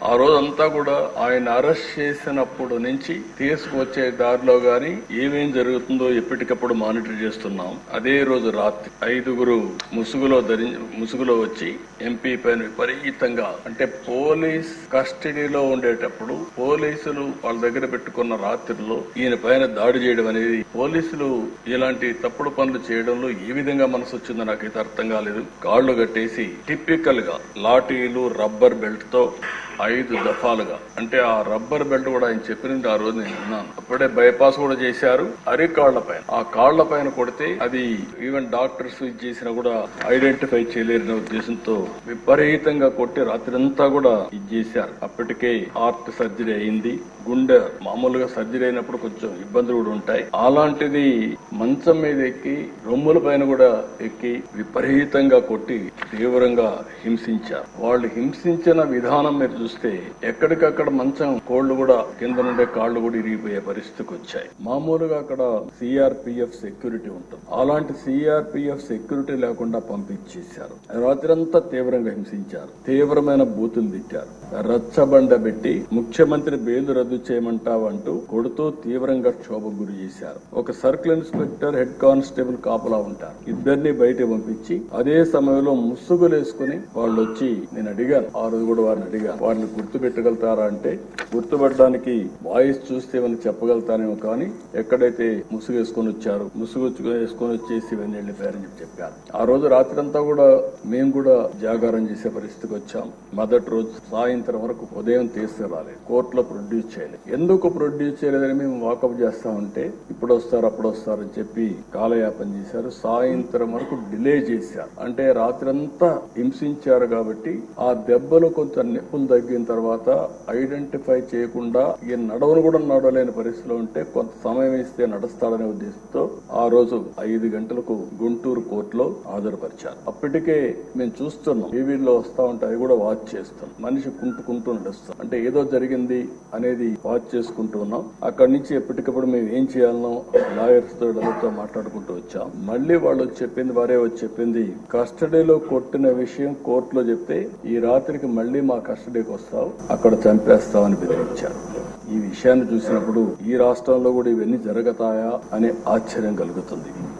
ఆ రోజంతా కూడా ఆయన అరెస్ట్ చేసినప్పుడు నుంచి తీసుకువచ్చే దారిలో గాని ఏమేం జరుగుతుందో ఎప్పటికప్పుడు మానిటర్ చేస్తున్నాం. అదే రోజు రాత్రి 5 ముసుగులో వచ్చి ఎంపీ పైన విపరీతంగా, అంటే పోలీస్ కస్టడీలో ఉండేటప్పుడు పోలీసులు వాళ్ళ దగ్గర పెట్టుకున్న రాత్రిలో ఈయన పైన దాడి చేయడం అనేది, పోలీసులు ఇలాంటి తప్పుడు పనులు చేయడంలో ఏ విధంగా మనసు వచ్చిందో నాకైతే అర్థం కాలేదు. కాళ్లు కట్టేసి టిపికల్ గా లాఠీలు, రబ్బర్ బెల్ట్ తో 5 దఫాలుగా, అంటే ఆ రబ్బర్ బెల్ట్ కూడా ఆయన చెప్పినట్టు ఆ రోజు నేను విన్నాను. అప్పుడే బైపాస్ కూడా చేశారు. అరికాళ్ల పైన, ఆ కాళ్ల పైన కొడితే అది ఈవెన్ డాక్టర్స్ చేసినా కూడా ఐడెంటిఫై చేయలేని ఉద్దేశంతో విపరీతంగా కొట్టి రాత్రంతా కూడా ఇది చేశారు. అప్పటికే హార్ట్ సర్జరీ అయింది. గుండె మామూలుగా సర్జరీ అయినప్పుడు కొంచెం ఇబ్బందులు కూడా ఉంటాయి. అలాంటిది మంచం మీద ఎక్కి రొమ్ముల పైన కూడా ఎక్కి విపరీతంగా కొట్టి తీవ్రంగా హింసించారు. వాళ్ళు హింసించిన విధానం మీరు చూస్తే ఎక్కడికక్కడ మంచం కోళ్లు కూడా కింద నుండే కాళ్లు కూడా ఇరిగిపోయే పరిస్థితికి వచ్చాయి. మామూలుగా అక్కడ సిఆర్పిఎఫ్ సెక్యూరిటీ ఉంటుంది. అలాంటి సిఆర్పిఎఫ్ సెక్యూరిటీ లేకుండా పంపించేశారు. రాత్రంతా తీవ్రంగా హింసించారు. తీవ్రమైన బూతులు తిట్టారు. రచ్చబండ పెట్టి ముఖ్యమంత్రి బెయిల్ రద్దు చేయమంటావంటూ కొడుతూ తీవ్రంగా క్షోభకు గురి చేశారు. ఒక సర్కిల్ ఇన్స్పెక్టర్, హెడ్ కానిస్టేబుల్ కాపలా ఉంటారు. ఇద్దరిని బయట పంపించి అదే సమయంలో ముసుగులేసుకుని వాళ్ళు వచ్చి, నేను అడిగాను ఆ రోజు కూడా వారిని అడిగాను, వారిని గుర్తుపెట్టగలుగుతారా అంటే, గుర్తుపెట్టడానికి వాయిస్ చూస్తే ఏమైనా చెప్పగలుగుతానేమో, కానీ ఎక్కడైతే ముసుగు వేసుకొని వచ్చారు, ముసుగు వేసుకొని వచ్చేసి ఇవన్నీ వెళ్ళిపోయారని చెప్పారు. ఆ రోజు రాత్రి అంతా కూడా మేము కూడా జాగారం చేసే పరిస్థితికి వచ్చాం. మొదటి రోజు సాయంత్రం వరకు ఉదయం తీసుకురాలేదు, కోర్టులో ప్రొడ్యూస్ చేయలేదు. ఎందుకు ప్రొడ్యూస్ చేయలేదని మేము వాకప్ చేస్తామంటే, ఇప్పుడు వస్తారు అప్పుడు వస్తారని చెప్పి కాలయాపన చేశారు. సాయంత్రం వరకు డిలే చేశారు. అంటే రాత్రంతా హింసించారు కాబట్టి ఆ దెబ్బలు కొంత నొప్పులు తగ్గిన తర్వాత ఐడెంటిఫై చేయకుండా ఈయన నడవను కూడా నడవలేని పరిస్థితిలో ఉంటే కొంత సమయం ఇస్తే నడుస్తాడనే ఉద్దేశంతో ఆ రోజు 5 గంటలకు గుంటూరు కోర్టులో హాజరుపరిచారు. అప్పటికే మేము చూస్తున్నాం, టీవీలో వస్తా ఉంటే అవి కూడా వాచ్ చేస్తాం. మనిషి కుంటూ నడుస్తాం, అంటే ఏదో జరిగింది అనేది వాచ్ చేసుకుంటూ ఉన్నాం. అక్కడి నుంచి ఎప్పటికప్పుడు మేము ఏం చేయాలనో లాయర్స్ తో మాట్లాడుకుంటూ వచ్చాం. మళ్ళీ వాళ్ళు వారే వచ్చి చెప్పింది, కస్టడీలో కొట్టిన విషయం కోర్టులో చెప్తే ఈ రాత్రికి మళ్ళీ మా కస్టడీకి వస్తావు, అక్కడ చంపేస్తామని బెదిరించారు. ఈ విషయాన్ని చూసినప్పుడు ఈ రాష్ట్రంలో కూడా ఇవన్నీ జరుగుతాయా అనే ఆశ్చర్యం కలుగుతుంది.